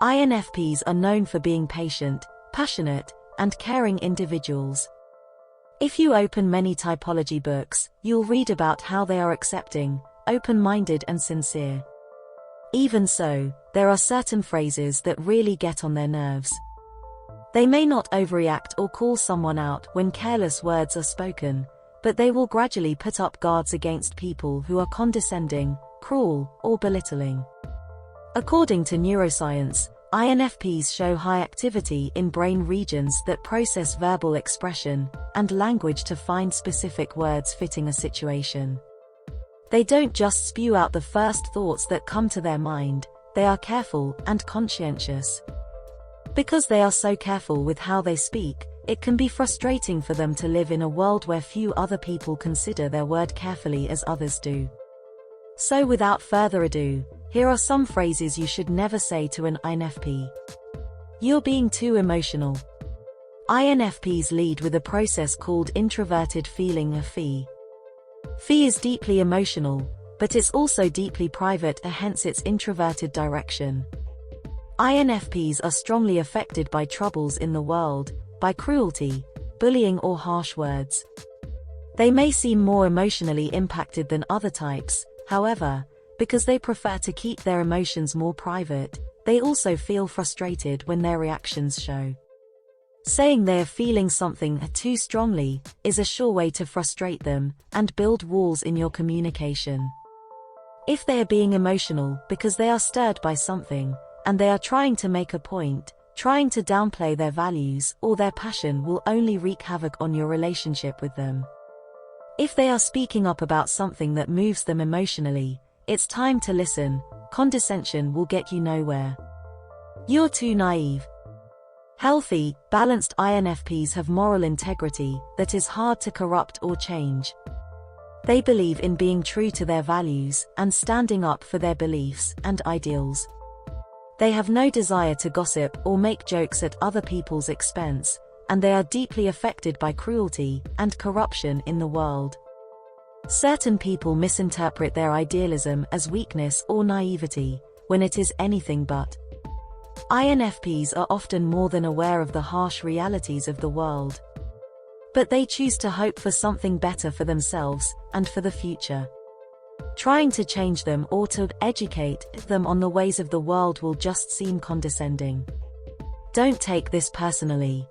INFPs are known for being patient, passionate, and caring individuals. If you open many typology books, you'll read about how they are accepting, open-minded and sincere. Even so, there are certain phrases that really get on their nerves. They may not overreact or call someone out when careless words are spoken, but they will gradually put up guards against people who are condescending, cruel, or belittling. According to neuroscience, INFPs show high activity in brain regions that process verbal expression and language to find specific words fitting a situation. They don't just spew out the first thoughts that come to their mind, they are careful and conscientious. Because they are so careful with how they speak, it can be frustrating for them to live in a world where few other people consider their word carefully as others do. So without further ado, here are some phrases you should never say to an INFP. You're being too emotional. INFPs lead with a process called introverted feeling FE. FE is deeply emotional, but it's also deeply private, hence its introverted direction. INFPs are strongly affected by troubles in the world, by cruelty, bullying or harsh words. They may seem more emotionally impacted than other types, however, because they prefer to keep their emotions more private, they also feel frustrated when their reactions show. Saying they are feeling something too strongly is a sure way to frustrate them and build walls in your communication. If they are being emotional because they are stirred by something, and they are trying to make a point, trying to downplay their values or their passion will only wreak havoc on your relationship with them. If they are speaking up about something that moves them emotionally, it's time to listen. Condescension will get you nowhere. You're too naive. Healthy, balanced INFPs have moral integrity that is hard to corrupt or change. They believe in being true to their values and standing up for their beliefs and ideals. They have no desire to gossip or make jokes at other people's expense, and they are deeply affected by cruelty and corruption in the world. Certain people misinterpret their idealism as weakness or naivety, when it is anything but. INFPs are often more than aware of the harsh realities of the world. But they choose to hope for something better for themselves and for the future. Trying to change them or to educate them on the ways of the world will just seem condescending. Don't take this personally.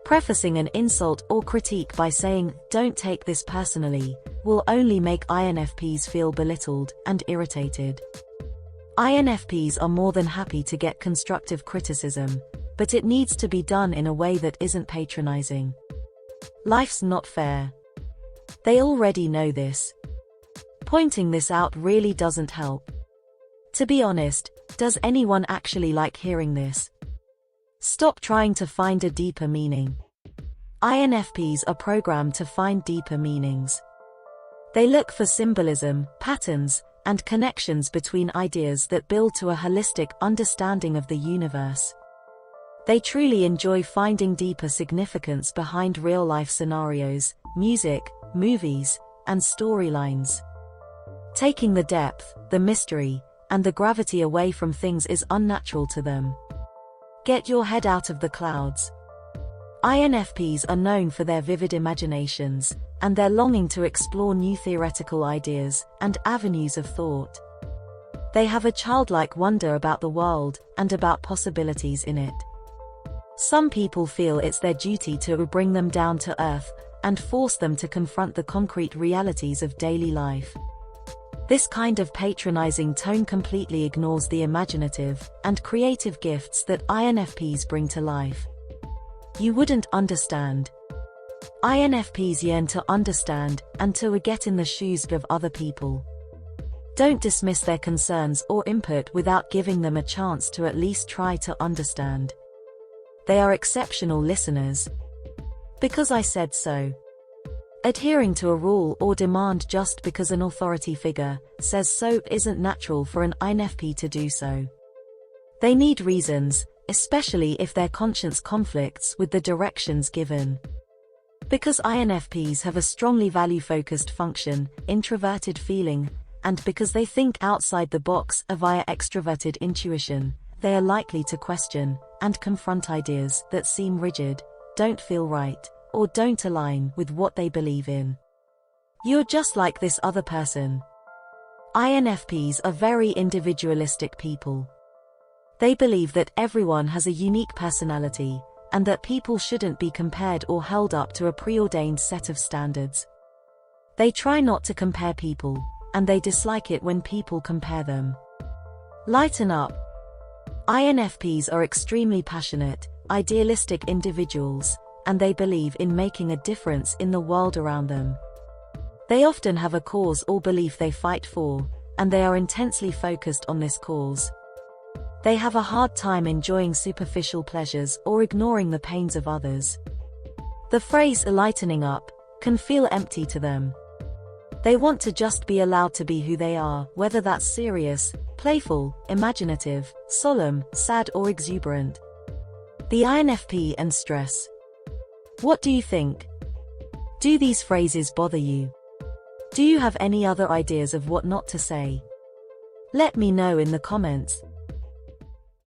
Prefacing an insult or critique by saying, "Don't take this personally," will only make INFPs feel belittled and irritated. INFPs are more than happy to get constructive criticism, but it needs to be done in a way that isn't patronizing. Life's not fair. They already know this. Pointing this out really doesn't help. To be honest, does anyone actually like hearing this? Stop trying to find a deeper meaning. INFPs are programmed to find deeper meanings. They look for symbolism, patterns, and connections between ideas that build to a holistic understanding of the universe. They truly enjoy finding deeper significance behind real-life scenarios, music, movies, and storylines. Taking the depth, the mystery, and the gravity away from things is unnatural to them. Get your head out of the clouds. INFPs are known for their vivid imaginations, and their longing to explore new theoretical ideas and avenues of thought. They have a childlike wonder about the world and about possibilities in it. Some people feel it's their duty to bring them down to earth and force them to confront the concrete realities of daily life. This kind of patronizing tone completely ignores the imaginative and creative gifts that INFPs bring to life. You wouldn't understand. INFPs yearn to understand and to get in the shoes of other people. Don't dismiss their concerns or input without giving them a chance to at least try to understand. They are exceptional listeners. Because I said so. Adhering to a rule or demand just because an authority figure says so isn't natural for an INFP to do so. They need reasons, especially if their conscience conflicts with the directions given. Because INFPs have a strongly value-focused function, introverted feeling, and because they think outside the box via extroverted intuition, they are likely to question and confront ideas that seem rigid, don't feel right, or don't align with what they believe in. You're just like this other person. INFPs are very individualistic people. They believe that everyone has a unique personality, and that people shouldn't be compared or held up to a preordained set of standards. They try not to compare people, and they dislike it when people compare them. Lighten up. INFPs are extremely passionate, idealistic individuals, and they believe in making a difference in the world around them. They often have a cause or belief they fight for, and they are intensely focused on this cause. They have a hard time enjoying superficial pleasures or ignoring the pains of others. The phrase lightening up can feel empty to them. They want to just be allowed to be who they are, whether that's serious, playful, imaginative, solemn, sad or exuberant. The INFP and stress. What do you think? Do these phrases bother you? Do you have any other ideas of what not to say? Let me know in the comments.